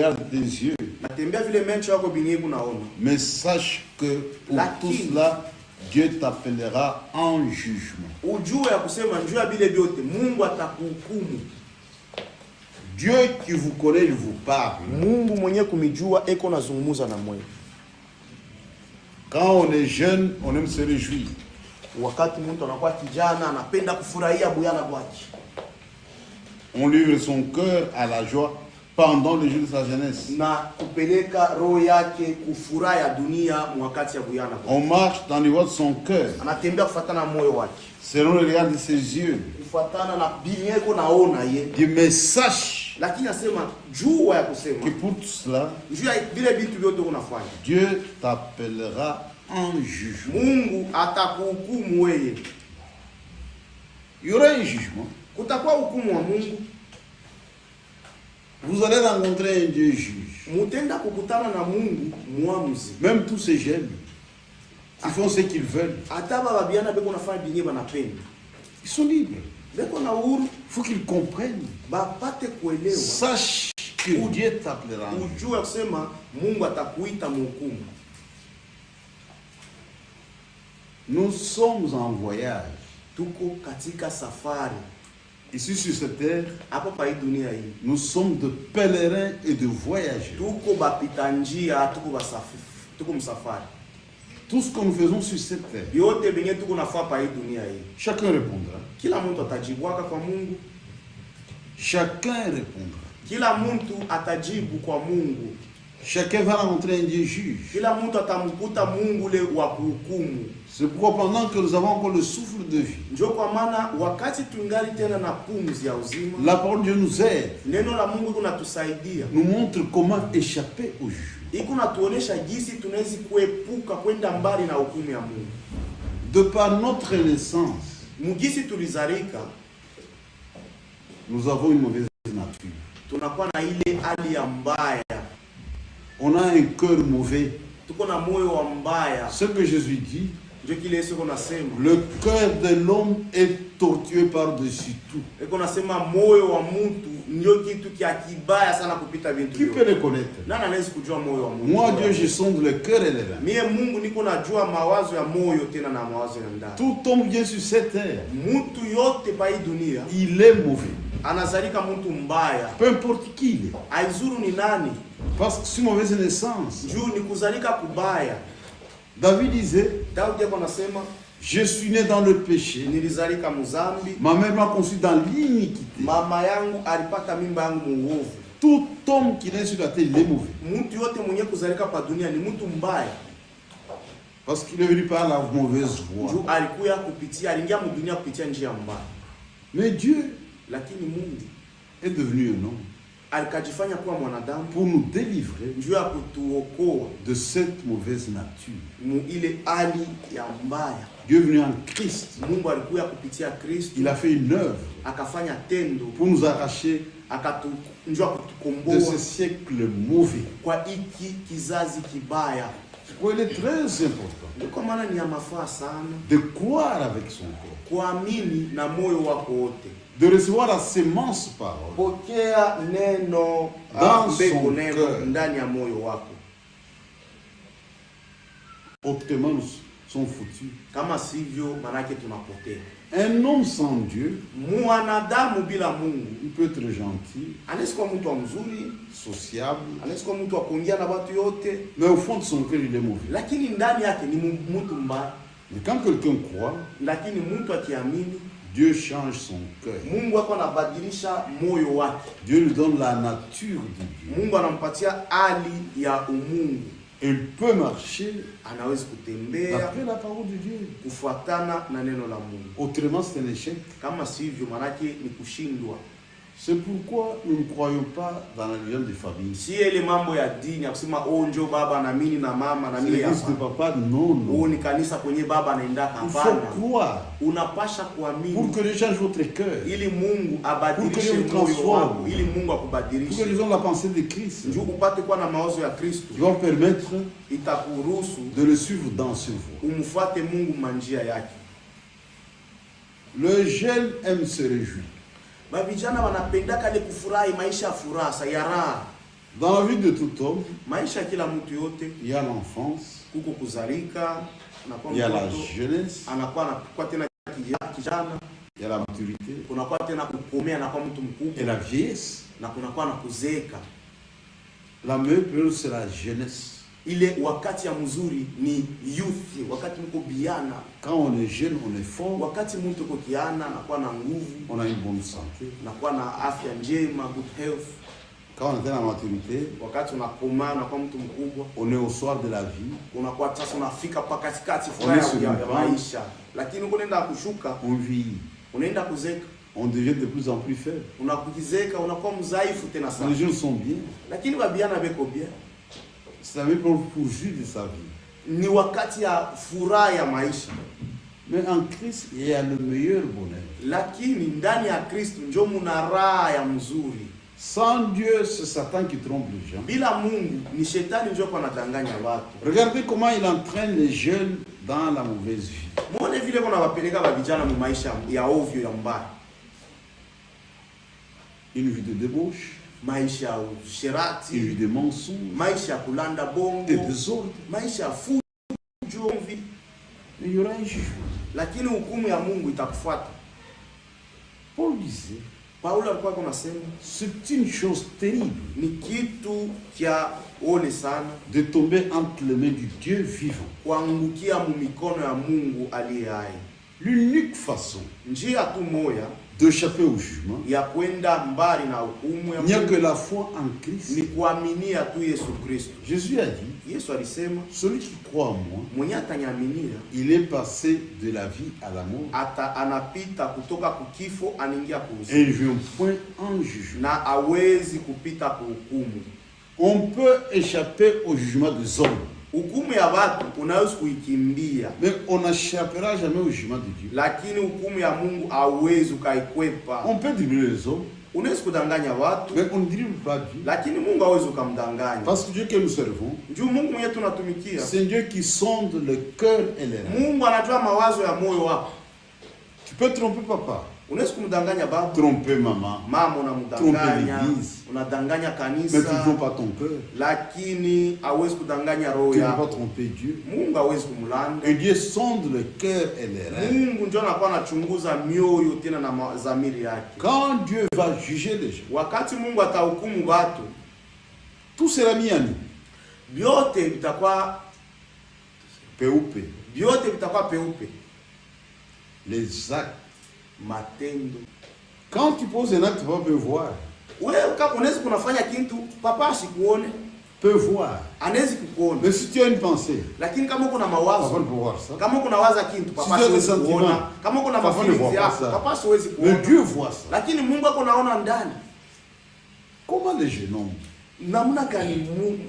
regarde tes yeux. Mais sache que pour tout cela, Dieu t'appellera en jugement. Dieu qui vous connaît, il vous parle. Quand on est jeune, on aime se réjouir. On livre son cœur à la joie pendant les jours de sa jeunesse. On marche dans les voies de son cœur, selon le regard de ses yeux. Des messages que pour tout cela, Dieu t'appellera en jugement. Il y aura un jugement. Vous allez rencontrer un Dieu juge. Même tous ces jeunes, ils font ce qu'ils veulent. Ils sont libres. Il faut qu'ils comprennent. Sache que Dieu t'appellera. Nous sommes en voyage. Ici sur cette terre, nous sommes de pèlerins et de voyageurs. Tout ce que nous faisons sur cette terre, chacun répondra. Chacun répondra. Chacun va rencontrer un Dieu juge. C'est pourquoi pendant que nous avons encore le souffle de vie, la parole de Dieu nous aide, nous montre comment échapper au jugement. De par notre naissance, nous avons une mauvaise nature. On a un cœur mauvais. Ce que Jésus dit, le cœur de l'homme est tortueux par-dessus tout. Qui peut le connaître? Moi, Dieu, je sonde le cœur et les reins. Tout homme vient sur cette terre. Il est mauvais. Peu importe qui il est. Parce que c'est une mauvaise naissance. David disait, je suis né dans le péché. Ma mère m'a conçu dans l'iniquité. Tout homme qui naît sur la terre, il est mauvais. Parce qu'il est venu par la mauvaise voie. Mais Dieu est devenu un homme pour nous délivrer de cette mauvaise nature. Dieu est venu en Christ. Il a fait une œuvre pour nous arracher de ce siècle mauvais. Il est très important de croire avec son corps, de recevoir la sémence parole dans son cœur. Autrement, nous sommes foutus. Un homme sans Dieu, il peut être gentil, sociable, mais au fond de son cœur, il est mauvais. Mais quand quelqu'un croit, Dieu change son cœur. Dieu lui donne la nature de Dieu. Il peut marcher d'après la parole de Dieu. Autrement, c'est un échec. C'est pourquoi nous ne croyons pas dans la religion des familles. C'est l'église de papa, non. Il faut croire pour que les change votre cœur, pour que Dieu vous transforme, pour que les gens la pensée de Christ, qui va permettre de le suivre dans ce voie. Le jeune aime se réjouir. Dans la vie de tout homme, maisha kila mtu yote, il y a l'enfance, kuko kuzalika, il y a la jeunesse, anakuwa tena kijana, il y a la maturité, kunakuwa tena kukomea na kwa mtu mkubwa, et la vieillesse. na kunakuwa na kuzeeka. La meilleure période c'est la jeunesse. Ile wakati ya mzuri ni youth, wakati mko biana. Quand on est jeune, on est fort. Wakati mtu uko kiana, anakuwa na nguvu, on a une bonne santé, anakuwa na afya njema, good health. Quand on est dans la maturité, wakati unakomaa na kwa mtu mkubwa, on est au soir de la vie, unakuwa sasa unafika pa katikati ya maisha, lakini unaenda kushuka, on vieillit, unaenda kuzeka, on devient de plus en plus faible. Unakuzeka, unakuwa mzaifu tena sana. Les gens sont bien, lakini babiana beko bien. C'est la même pour jouir de sa vie. Ni wakati ya furaha ya maisha. Mais en Christ, il y a le meilleur bonheur. Lakini ndani ya Kristo ndio muna raha ya mzuri. Sans Dieu, c'est Satan qui trompe les gens. Bila Mungu ni shetani ndio anadanganya watu. Regardez comment il entraîne les jeunes dans la mauvaise vie. Muone vile kuna wapeleka wa vijana mu maisha ya ovyo ya mbaya. Une vie de débauche, maisha ya usherati, une vie de mensonges, maisha ya kulanda bongo, de désordre, maisha ya fujo. Mais il y aura un jugement. Lakini hukumu ya Mungu itakufuata. Paul disait, Paulo alikuwa anasema, c'est une chose terrible, ni kitu kia ole sana, de tomber entre les mains du Dieu vivant, kuangukia mu mikono ya Mungu aliye hai. L'unique façon njia tu moja d'échapper au jugement, ya kwenda mbali na hukumu ya il n'y a que la foi en Christ. Ni kuaminia tu Yesu Kristo. Jésus a dit, Yesu alisema, celui qui croit en moi, mwenye ataniaminia, il est passé de la vie à la mort. Anapita kutoka kukifo anaingia kuuzima. Et il ne vient point en jugement. Na hawezi kupita kuhukumu. On peut échapper au jugement des hommes. Hukumu ya watu unaweza kuikimbia. Mais on n'échappera jamais au jugement de Dieu. Lakini hukumu ya Mungu hauwezi kaikwepa. On peut dribbler les hommes. Unaweza kudanganya watu. Mais on ne dribble pas Dieu. Lakini Mungu hawezi kumdanganya. Parce que Dieu que nous servons, Dieu Mungu mwenye tunatumikia, c'est Dieu qui sonde le cœur et les reins. Mungu anajua mawazo ya moyo wako. Tu peux tromper papa. Unaweza kumdanganya baba, tromper maman, mama unamdanganya, unadanganya kanisa, mais tu ne trompe pas ton cœur. Lakini hawezi kudanganya roho yako. Tu ne peux pas tromper Dieu. Mungu hawezi kumlanda. Et Dieu sonde le cœur et les reins. Mungu ndio anakuwa anachunguza mioyo tena na dhamiri yake. Quand Dieu va juger les gens, wakati Mungu atahukumu watu, tout sera mis à nu. Vyote vitakuwa peupe. Vyote vitakuwa peupe. Les actes, matendo. Quand tu poses un acte, papa peut voir. Wewe kama unaweza kunafanya kitu papa asikuone, peut voir. Anaweza kukuona. Mais si tu as une pensée, lakini kama uko na mawazo, papa peut voir ça. Kama uko na waza kitu papa hawezi kuona. Kama uko na mafikiri yako papa hawezi kuona. Mais Dieu voit ça. Lakini Mungu ako naona ndani. Comment les jeunes hommes, namna gani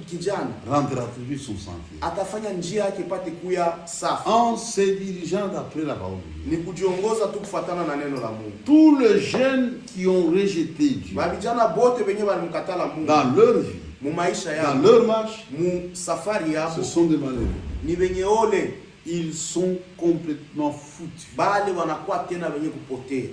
kijana rendra son sentier, atafanya njia yake ipate kuya safi, en se dirigeant d'après la parole de Dieu? Ni kujiongoza tu kufuatana na neno la Mungu. Tous les jeunes qui ont rejeté Dieu, vijana bote wenye walimkatala Mungu dans leur vie, mu maisha yao, dans leur marche, mu safari yao, ce sont des malheureux. Ni wenye ole, ils sont complètement foutus. Bali wanakuwa tena wenye kupotea.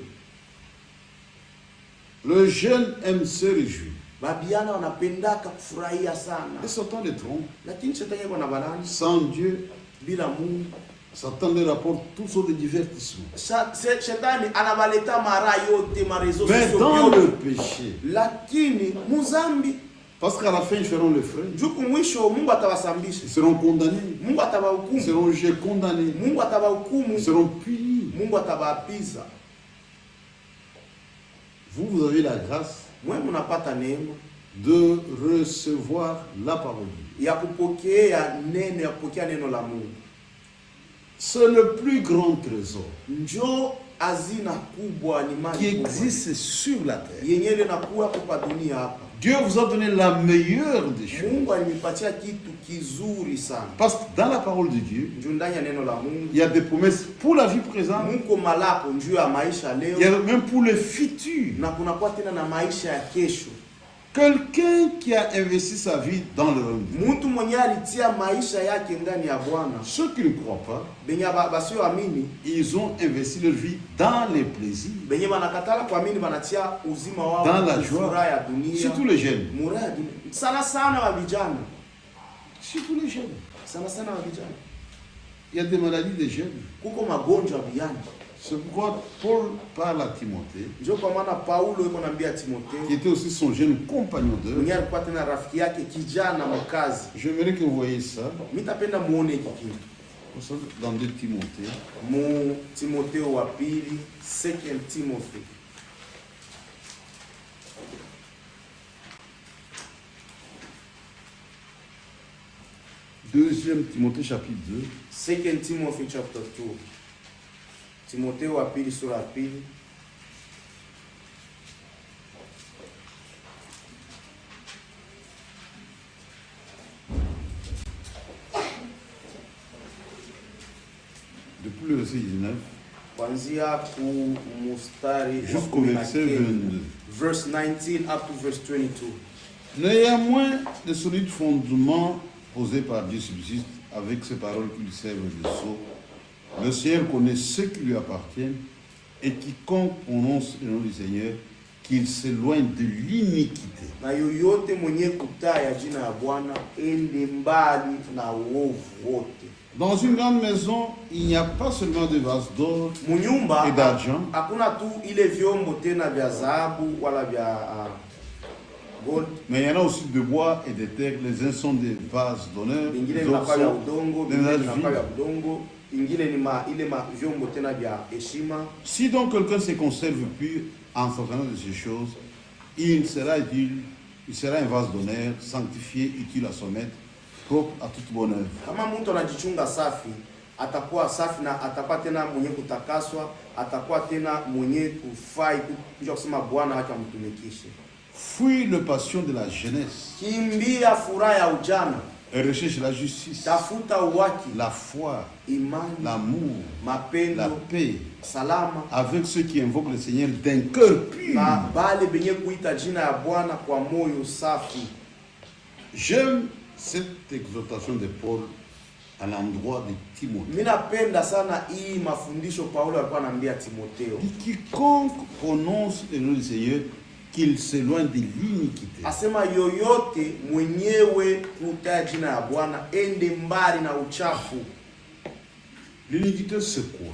Le jeune aime se réjouir. Babiana wanapendaka kufurahia sana. Et Satan les trompe. Lakini shetani yako na balani. Sans Dieu, bila Mungu, Satan leur apporte toutes sortes de divertissements. Shetani anabaleta mara yote marezo sociaux. Mais dans le péché, lakini muzambi, parce qu'à la fin ils feront le frais. Juku mwisho Mungu atawasambisha. Ils seront condamnés. Mungu atawahukumu. Ils seront jugés condamnés. Mungu atawahukumu. Ils seront punis. Mungu atawapiza. Vous avez la grâce de recevoir la parole de Dieu. C'est le plus grand trésor qui existe sur la terre. Dieu vous a donné la meilleure des choses. Parce que dans la parole de Dieu, il y a des promesses pour la vie présente. Il y a même pour le futur. Quelqu'un qui a investi sa vie dans le règne. Ceux qui ne croient pas, ils ont investi leur vie dans les plaisirs, dans la joie, surtout les jeunes. Surtout les jeunes. Il y a des maladies des jeunes. C'est pourquoi Paul parle à Timothée, qui était aussi son jeune compagnon d'œuvre. J'aimerais que vous voyez ça. Dans 2 Timothée. Deuxième Timothée chapitre 2. 2 Timothy chapter 2. Timotheo wa pili sura ya pili. Depuis le verset 19 kuanzia ku mustari jusqu'au verset 22. Verse 19 up to verse 22. Néanmoins, de solides fondements posés par Dieu subsistent avec ces paroles qui lui servent de sceau. Le Seigneur connaît ceux qui lui appartiennent, et quiconque prononce le nom du Seigneur, qu'il s'éloigne de l'iniquité. Dans une grande maison, il n'y a pas seulement des vases d'or et d'argent, mais il y en a aussi de bois et de terre. Les uns sont des vases d'honneur, les autres sont des vases vides. Si donc quelqu'un se conserve pur en s'entraînant de ces choses, il sera un vase d'honneur, sanctifié, utile à son maître, propre à toute bonne œuvre. Atakuwa safi na atakuwa tena mwenye kutakaswa, atakuwa tena mwenye kufai kuja kusema Bwana wake amtumikishe. Fuis le passion de la jeunesse. Kimbia furaha ya ujana. Et recherche la justice, tafuta uwaki, la foi, imani, l'amour, mapendo, la paix, salama, avec ceux qui invoquent le Seigneur d'un cœur pur. Na bale benye kuita jina ya Bwana kwa moyo safi. J'aime cette exhortation de Paul à l'endroit de Timothée. Mimi napenda sana hii mafundisho Paulo alikuwa anambia Timotheo. Quiconque prononce le nom du Seigneur, qu'il s'éloigne de l'iniquité. Asema yoyote mwenyewe kutaja jina ya Bwana ende mbali na uchafu. L'iniquité c'est quoi?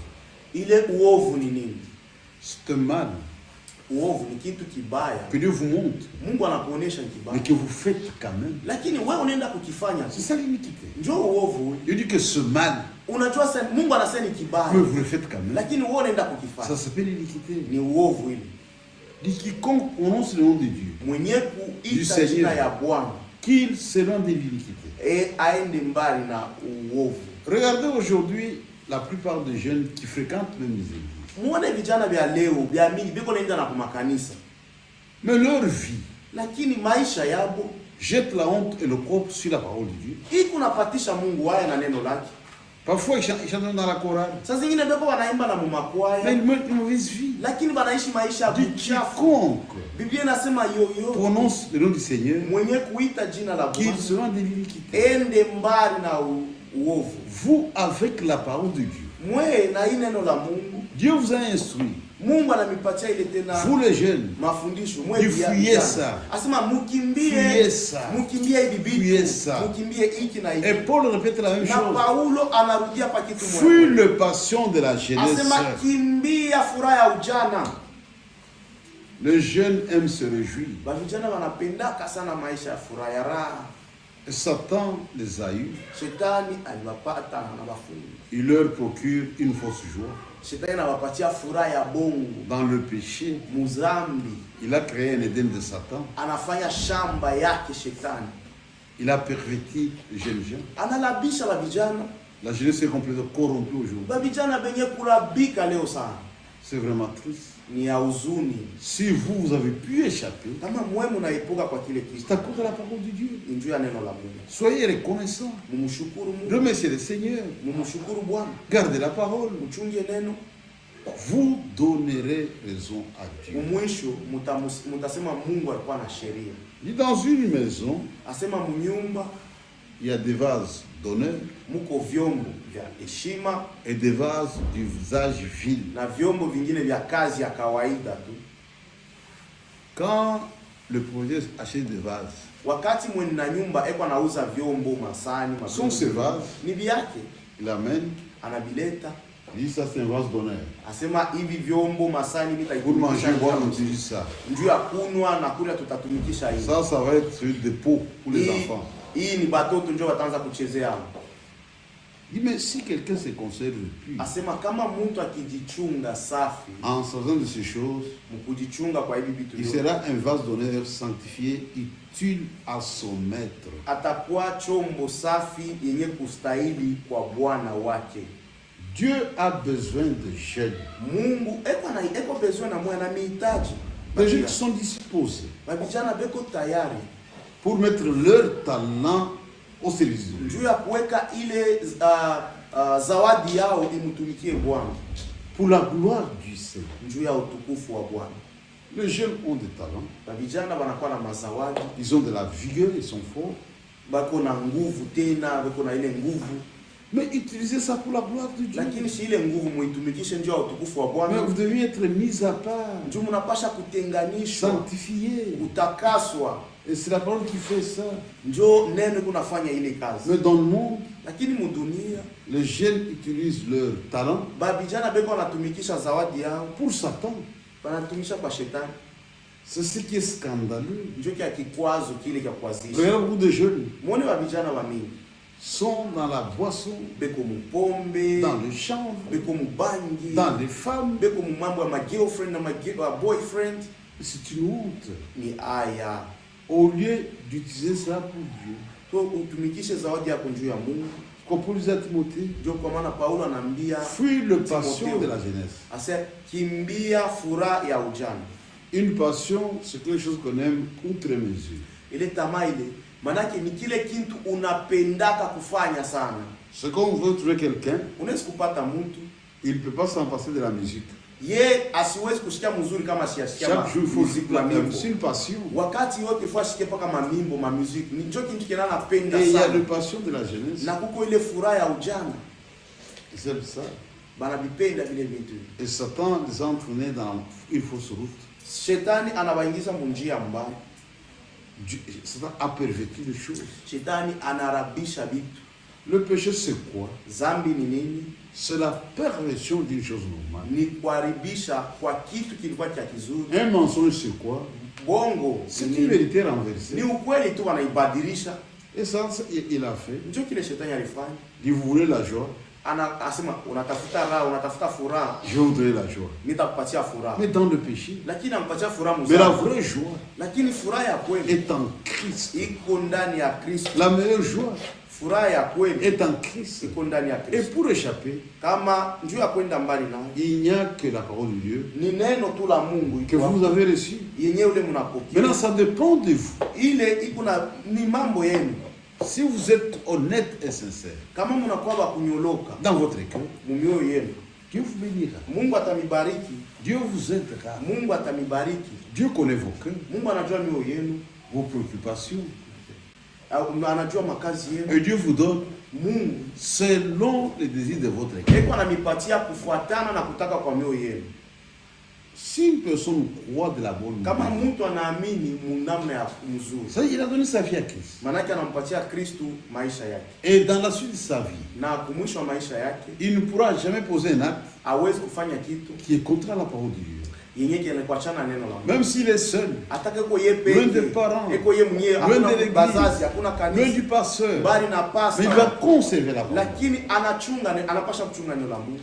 Ile uovu ni nini? C'est un mal. Uovu ni kitu kibaya. Que Dieu vous montre. Mungu anakuonesha kibaya. Mais que vous faites quand même. Lakini wewe unaenda kukifanya. C'est ça l'iniquité. Njoo uovu. Dieu dit que ce mal. Unajua sasa Mungu anasema ni kibaya. Mais vous le faites quand même. Lakini wewe unaenda kukifanya. Ça s'appelle l'iniquité. Ni uovu ile. Dit quiconque prononce le nom de Dieu, mwenye kuita jina ya Bwana, qu'il s'éloigne de l'iniquité. Aende mbali na uovu. Regardez aujourd'hui la plupart des jeunes qui fréquentent même les églises. Muone vijana vya leo, vya mingi biko naenda na kumakanisa. Mais leur vie, lakini maisha yabo, jette la honte et le propre sur la parole de Dieu. Iko napatisha Mungu haya na neno lake. Parfois, ils chantent dans la chorale. Sasa zingine beko wanaimba na mumakwaya. Mais ils mènent une mauvaise vie. Lakini wanaishi maisha buchafu. Biblia inasema yoyo prononce le nom du Seigneur, mwenye kuita jina la Bwana, qu'il sera de l'iniquité. Ende mbali na uovu. Vous, avec la parole de Dieu, mwe na neno la Mungu, Dieu vous a instruit. Mungu anamipatia ile tena. Vous les jeunes, mafundisho mwe fuyez ça. Asema mukimbie hivi vitu. Mukimbie hiki na hiki. Et Paul répète la même chose. Na Paulo anarudia pa kitu moja. Fuis le passion de la jeunesse. Asema kimbia furaha ya ujana. Les jeunes aiment se réjouir. Ba vijana wanapendaka sana maisha ya furaha ya raha. Et Satan les a eus. Shetani aliwapata na wafungi. Il leur procure une fausse joie. Shetani anawapatia furaha ya bongo. Dans le péché, muzambi. Il a créé un Éden de Satan. Anafanya shamba yake shetani. Il a perverti les jeunes gens. Analabisha la vijana. La jeunesse est complètement corrompue aujourd'hui. Ba vijana benye kulabika leo sana. C'est vraiment triste. Ni ya huzuni. Si vous avez pu échapper, kama mwe mnaepuka kwa kile kitu, c'est à cause de la parole de Dieu. Njoo ya neno la Mungu. Soyez reconnaissants. Mumshukuru Mungu. Remerciez le Seigneur. Mumshukuru Bwana. Gardez la parole. Mchunge neno. Vous donnerez raison à Dieu. Mwisho mutasema Mungu alikuwa na sheria. Dans une maison, asema mnyumba, il y a des vases d'honneur muko vyombo vya heshima et des vases d'usage vil. Na vyombo vingine vya kazi ya kawaida tu. Quand le propriétaire achète des vases, wakati mwenye na nyumba eko anauza vyombo, masani, sont ces vases, ni vyake, il amène, anabileta, il dit ça c'est un vase d'honneur. Asema hivi vyombo, masani pour manger, boire, on utilise ça. Njoo ya kunwa na kula tutatumikisha hivi. Ça va être des pots pour les enfants. Hii ni batoto njoo wataanza kuchezea. Il dit mais si quelqu'un se conserve plus, asema kama mtu akijichunga safi en faisant de ces choses, mkujichunga kwa hivi vitu, il sera un vase d'honneur sanctifié, utile à son maître. Atakuwa chombo safi yenye kustahili kwa bwana wake. Dieu a besoin de jeunes. Mungu eko besoin na mwana mihitaji. Des jeunes qui sont disposés vijana beko tayari pour mettre leur talent au service de Dieu. Njoo ya kuweka ile zawadi yao imtumikie Bwana. Pour la gloire du Seigneur. Njoo ya utukufu wa Bwana. Les jeunes ont des talents. Vijana wanakuwa na mazawadi. Ils ont de la vigueur, ils sont forts. Bako na nguvu tena, bako na ile nguvu. Mais utilisez ça pour la gloire de Dieu. Lakini si ile nguvu muitumikishe njoo ya utukufu wa Bwana. Mais vous devez être mis à part. Njoo mnapasha kutenganishwa. Sanctifié. Utakaswa. Et c'est la parole qui fait ça. Njoo neno kunafanya ile kazi. Mais dans le monde, lakini mudunia, les jeunes utilisent leur talent. Vijana beko wanatumikisha zawadi yao pour Satan. Wanatumikisha kwa shetani. C'est ce qui est scandaleux. Njoo kia kikwazo kile kia kuazisha. Regardez beaucoup de jeunes. Muone vijana wa mingi sont dans la boisson, beko mupombe, dans le chanvre, beko mubangi, dans les femmes, beko mumambo ya girlfriend na boyfriend. C'est une honte. Ni aya. Au lieu d'utiliser ça pour Dieu, to utumikishe zawadi yako njoo ya Mungu. Comme Paul disait à Timothée, ndio kwa maana Paulo anambia fuis le passion de la jeunesse. Asa kimbia furaha ya ujana. Une passion, c'est quelque chose qu'on aime outre mesure. Ile tamaa ile manake ni kile kitu unapendaka kufanya sana. C'est comme vous veut trouver quelqu'un, unaweza kupata mtu, il ne peut pas s'en passer de la musique. Ye asiwezi kusikia mzuri kama siasikia chaque jour il faut la mimbo. C'est une passion. Wakati wote faut asikie paka mamimbo, ma musique. Ni ndio kitu kinana napenda sana. Et il y a une passion de la jeunesse. Na kuko ile furaha ya ujana. C'est ça. Bana bipenda vile vitu. Et Satan les a entraînés dans une fausse route. Shetani anawaingiza munjia mbaya. Satan a perverti les choses. Shetani anarabisha vitu. Le péché c'est quoi? Zambi ni nini? C'est la perversion d'une chose normale. Ni kuharibisha kwa kitu kilikuwa cha kizuri. Un mensonge c'est quoi? Bongo. C'est une vérité renversée. Ni ukweli tu wanaibadilisha. Et ça il a fait. Ndio kile shetani alifanya. Il vous voulez la joie? Asema unatafuta raha, unatafuta furaha. Je vous donne la joie. Nitakupatia furaha. Mais dans le péché. Lakini anampatia furaha mzuri. Mais la vraie joie. Lakini furaha ya kweli est en Christ. Iko ndani ya Kristo. La meilleure joie furaha ya kweli est en Christ. Iko ndani ya Kristo. Et pour échapper, kama njoo ya kwenda mbali na, il n'y a que la parole de Dieu. Ni neno tu la Mungu que vous avez reçu. Yenyewe ule mnapokea. Maintenant ça dépend de vous. Ile iko na ni mambo yenu. Si vous êtes honnête et sincère, kama mnakuwa ba kunyoloka dans votre cœur, mumioyo yenu, Dieu vous bénira. Mungu atamibariki. Dieu vous aidera. Mungu atamibariki. Dieu connaît vos cœurs. Mungu anajua mioyo yenu, vos préoccupations. Anajua makazi yenu. Et Dieu vous donne Mungu selon les désirs de votre cœur. Eko anamipatia kufuatana na kutaka kwa mioyo yenu. Si une personne croit de la bonne kama mtu anaamini munamna ya mzuri, ça il a donné sa vie à Christ. Manake anampatia Kristo maisha yake. Et dans la suite de sa vie, na kumwisho maisha yake, il ne pourra jamais poser un acte hawezi kufanya kitu qui est contre la parole de Dieu. Yenye kinakuachana neno la Mungu. Même s'il est seul, atake ko yeye loin des parents, eko yeye mwenyewe, loin de bazazi, hakuna kanisa, loin du pasteur, bali na pastor, mais il va conserver la parole. Lakini anachunga, anapasha kuchunga neno la Mungu.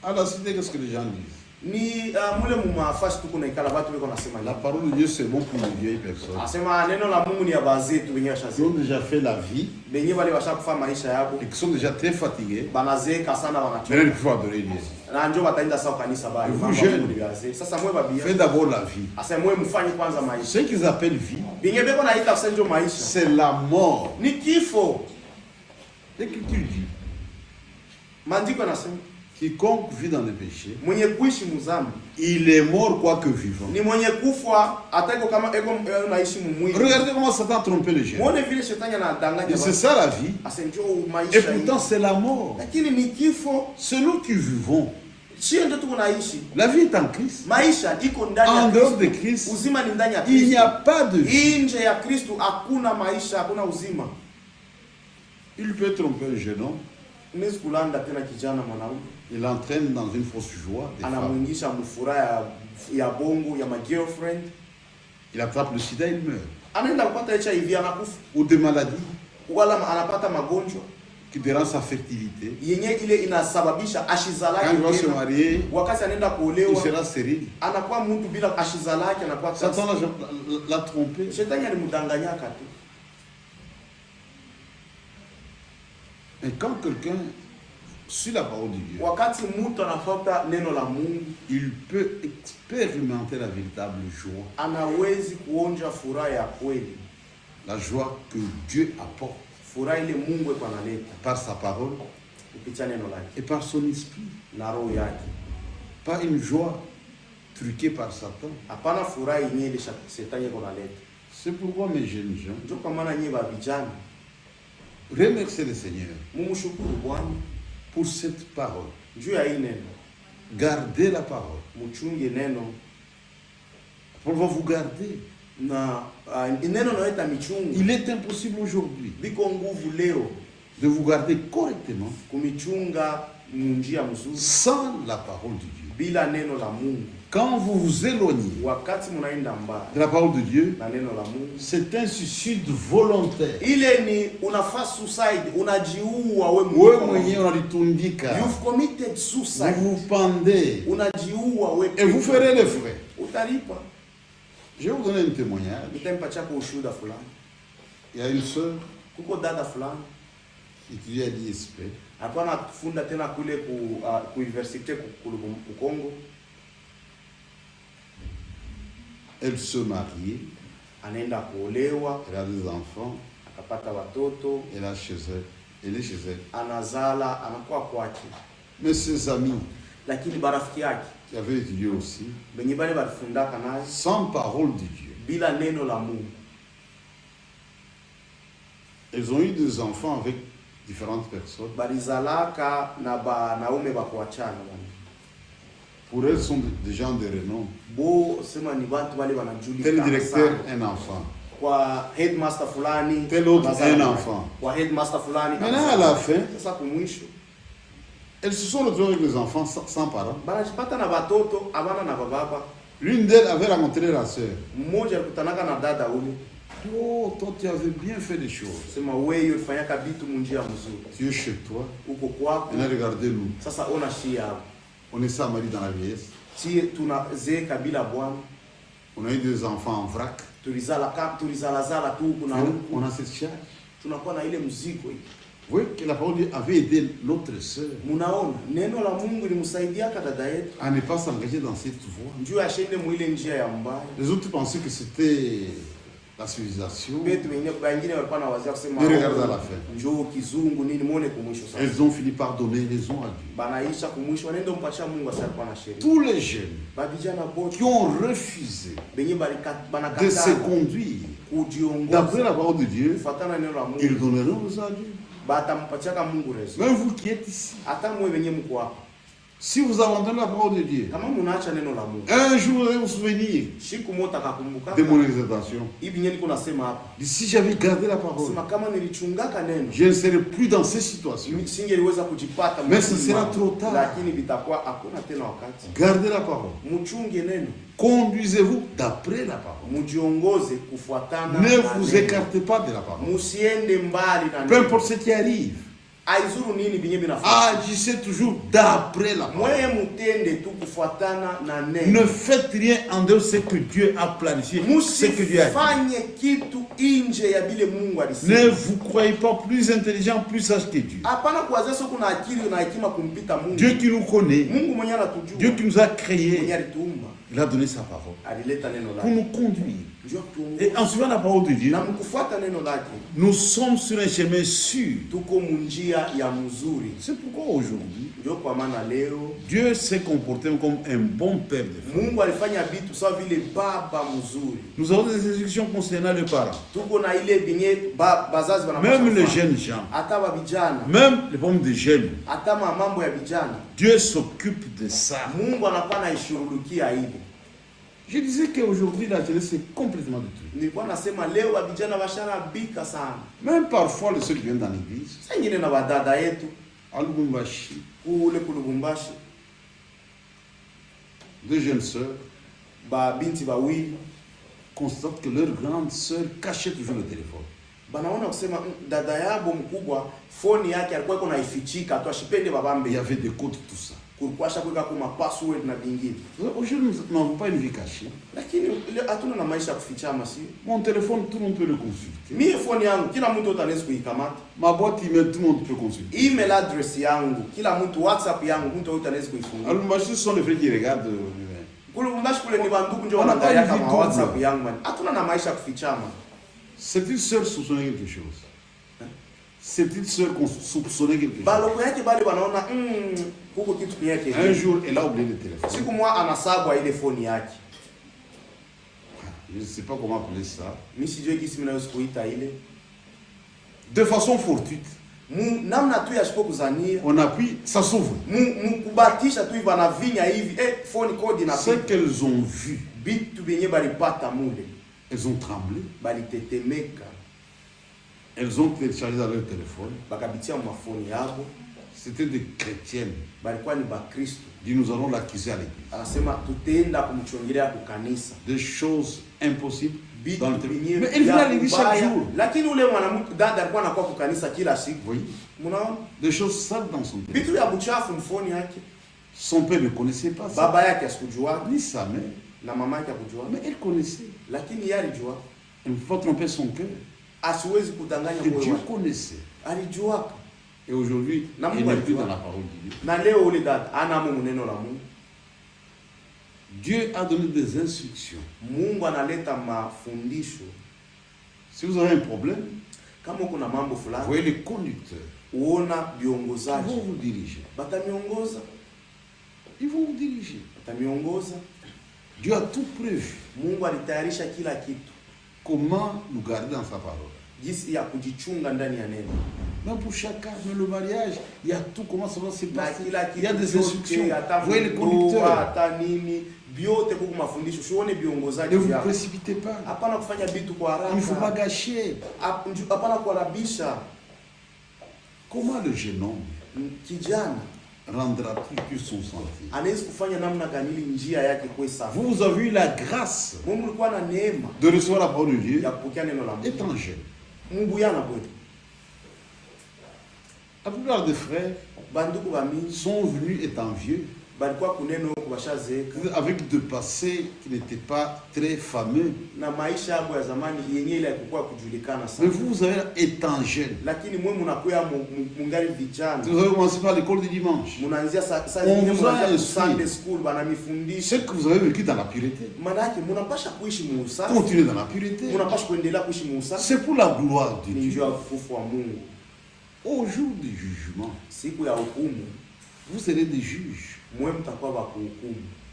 À la cité, qu'est-ce que les gens disent? Ni mule mumafasi tuko na ikala watu weko nasema la parole de Dieu c'est bon pour les vieilles personnes. Asema neno la Mungu ni ya bazetu wenyewe shasema. Ils ont déjà fait la vie. Benye wale washakufa maisha yao. Et qui sont déjà très fatigués. Banazeka sana wanachoka. Mais il faut adorer Dieu. Na njoo wataenda sawa kanisa bali. Vous jeunes. Sasa mwe babia. Faites d'abord la vie. Asema mwe mfanye kwanza maisha. Ce qu'ils appellent vie. Benye beko naita sasa ndio maisha. C'est la mort. Ni kifo. L'écriture dit. Maandiko yanasema Quiconque vit dans le péché, mwenye kuishi muzambi, il est mort quoique vivant. ni mwenye kufa hata iko kama ego naishi mumwili. Regardez comment Satan a trompé les gens. Muone vile shetani anadanganya. C'est ça la vie. Asenjo maisha. Et pourtant c'est la mort. Lakini ni kifo. C'est nous qui vivons. Sio ndio tunaishi. La vie est en Christ. Maisha iko ndani ya En dehors de Christ, uzima ni ndani ya Kristo. Il n'y a pas de vie. Nje ya Kristo hakuna maisha, hakuna uzima. Il peut tromper un jeune homme. Il l'entraîne dans une fausse joie. Il attrape le sida, il meurt. Ou des maladies qui dérangent sa fertilité. Quand il va se marier, il sera stérile. Satan l'a trompé. Et quand quelqu'un suit la parole de Dieu, il peut expérimenter la véritable joie. La joie que Dieu apporte par sa parole et par son esprit. Pas une joie truquée par Satan. C'est pourquoi mes jeunes gens, remerciez le Seigneur pour cette parole. Gardez la parole. Pour vous garder. Il est impossible aujourd'hui de vous garder correctement sans la parole de Dieu. Quand vous vous éloignez de la parole de Dieu, c'est un suicide volontaire. Vous vous pendez et vous ferez les frais. Je vais vous donner un témoignage. Il y a une sœur qui étudie à l'ISP. Elle se marie. Elle a des enfants. Elle est chez elle. Mais ses amis qui avaient étudié aussi, sans parole de Dieu, elles ont eu des enfants avec différentes personnes. Pour elles, sont des gens de renom. Tel directeur, un enfant. Tel autre, un enfant. Maintenant, à la fin, elles se sont retrouvées avec les enfants sans parents. L'une d'elles avait rencontré la sœur. Oh, toi, tu avais bien fait des choses. Tu es chez toi. On a regardé nous. On est Samari dans la vieillesse. On a eu des enfants en vrac. On a cette charge. Oui, que la parole avait aidé notre sœur à ne pas s'engager dans cette voie. Les autres pensaient que c'était la civilisation. Et regarde à la fin. Elles ont fini par donner raison à Dieu. Tous les jeunes qui ont refusé de se conduire d'après la parole de Dieu, ils donneront raison à Dieu. Même vous qui êtes ici, si vous abandonnez la parole de Dieu, un jour vous allez vous souvenir de mon exhortation. Si j'avais gardé la parole, je ne serais plus dans ces situations. Mais ce sera trop tard. Gardez la parole. Conduisez-vous d'après la parole. Ne vous écartez pas de la parole. Peu importe ce qui arrive, agissez toujours d'après la parole. Ne faites rien en dehors de ce que Dieu a planifié, ce que Dieu a dit. Ne vous croyez pas plus intelligent, plus sage que Dieu. Dieu qui nous connaît, Dieu qui nous a créés, il a donné sa parole pour nous conduire Et en suivant la parole de Dieu, nous sommes sur un chemin sûr. C'est pourquoi aujourd'hui, Dieu s'est comporté comme un bon père de famille. Nous avons des instructions concernant les parents. Même les jeunes gens, même les pommes de jeunes, Dieu s'occupe de ça. Je disais qu'aujourd'hui, la jeunesse est complètement détruite. Même parfois, ceux qui viennent dans l'église, à Lubumbashi, deux jeunes sœurs constatent que leur grande sœur cachait toujours le téléphone. Il y avait des codes, tout ça. Aujourd'hui, nous n'avons pas une vie cachée. Mon téléphone, tout le monde peut le consulter. Ma boîte email, tout le monde peut consulter. Email address yangu, kila mtu WhatsApp yangu, mtu yote anaweza kuifungua. Alors, ce sont les frères qui regardent. Ces petites sœurs soupçonnaient quelque chose. Ces petites sœurs soupçonnaient quelque chose. Un jour, elle a oublié le téléphone. Je ne sais pas comment appeler ça. De façon fortuite, on appuie, ça s'ouvre. Ce qu'elles ont vu, elles ont tremblé. Elles ont téléchargé dans leur téléphone. C'était des chrétiennes. Dit, nous allons l'accuser à l'église. Des choses impossibles dans le téléphone. Mais elle vient à l'église chaque jour. Oui. Des choses sales dans son téléphone. Son père ne connaissait pas ça. Ni sa mère. Mais elle connaissait. Elle ne faut pas tromper son cœur. Et Dieu connaissait. Et aujourd'hui, il n'est plus dans la parole de Dieu. Dieu a donné des instructions. Si vous avez un problème, vous voyez les conducteurs. Ils vont vous diriger. Ils vont vous diriger. Dieu a tout prévu. Comment nous garder dans sa parole. Même pour chacun, mais le mariage, il y a tout, comment ça va se passer. Il y a des instructions. Vous voyez les conducteurs. Ne vous précipitez pas. Il ne faut pas gâcher. Comment le jeune homme rendra-t-il plus son sentier? Vous avez eu la grâce de recevoir la parole de Dieu étant jeune. La plupart des frères sont venus étant vieux, avec de passé qui n'était pas très fameux. Mais vous avez étant jeune. Vous avez commencé par l'école du dimanche. On vous a instruit ce que vous avez vécu dans la pureté. Continuez dans la pureté. C'est pour la gloire de Dieu. Au jour du jugement, vous serez des juges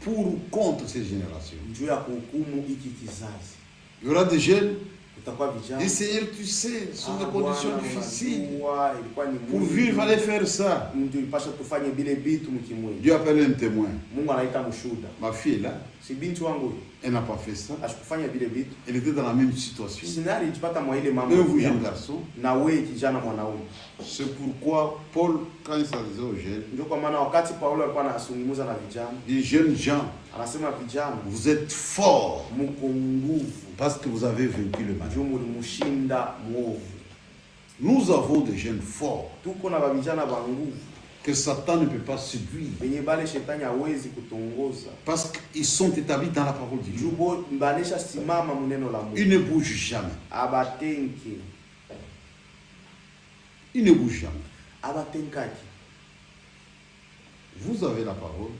pour ou contre ces générations. Il y aura des jeunes. Et Seigneur, tu sais, ce sont des conditions difficiles. Pour vivre, il fallait faire ça. Dieu appelle un témoin. Ma fille est là. Elle n'a pas fait ça. Elle était dans la même situation. Mais vous, jeune garçon, c'est pourquoi Paul, quand il s'adressait aux jeunes, les jeunes gens, vous êtes forts parce que vous avez vaincu le mal. Nous avons des jeunes forts que Satan ne peut pas séduire parce qu'ils sont établis dans la parole de Dieu. Ils ne bougent jamais. Ils ne bougent jamais. Vous avez la parole.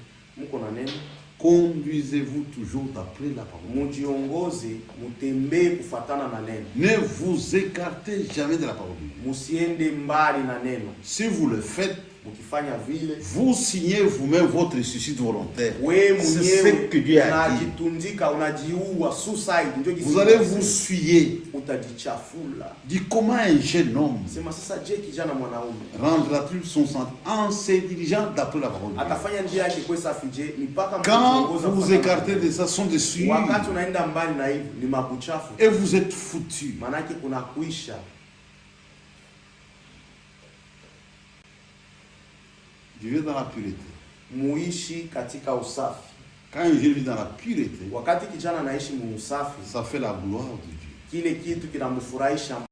conduisez-vous toujours d'après la parole. Mujiongoze, mutembe kufatana na neno. Ne vous écartez jamais de la parole de Dieu. Musiende mbali na neno. Si vous le faites, vous signez vous-même votre suicide volontaire. C'est ce que Dieu a dit. Vous allez vous suyer. Dit comment un jeune homme rendra-t-il son sang en se dirigeant d'après la parole de Dieu? Quand vous vous écartez de ça, sont des souillures. Et vous êtes foutus. Vivez dans la pureté. Muishi katika usafi. Quand je vis dans la pureté, wakati kijana anaishi mu usafi, ça fait la gloire de Dieu. Kile kitu kinamfurahisha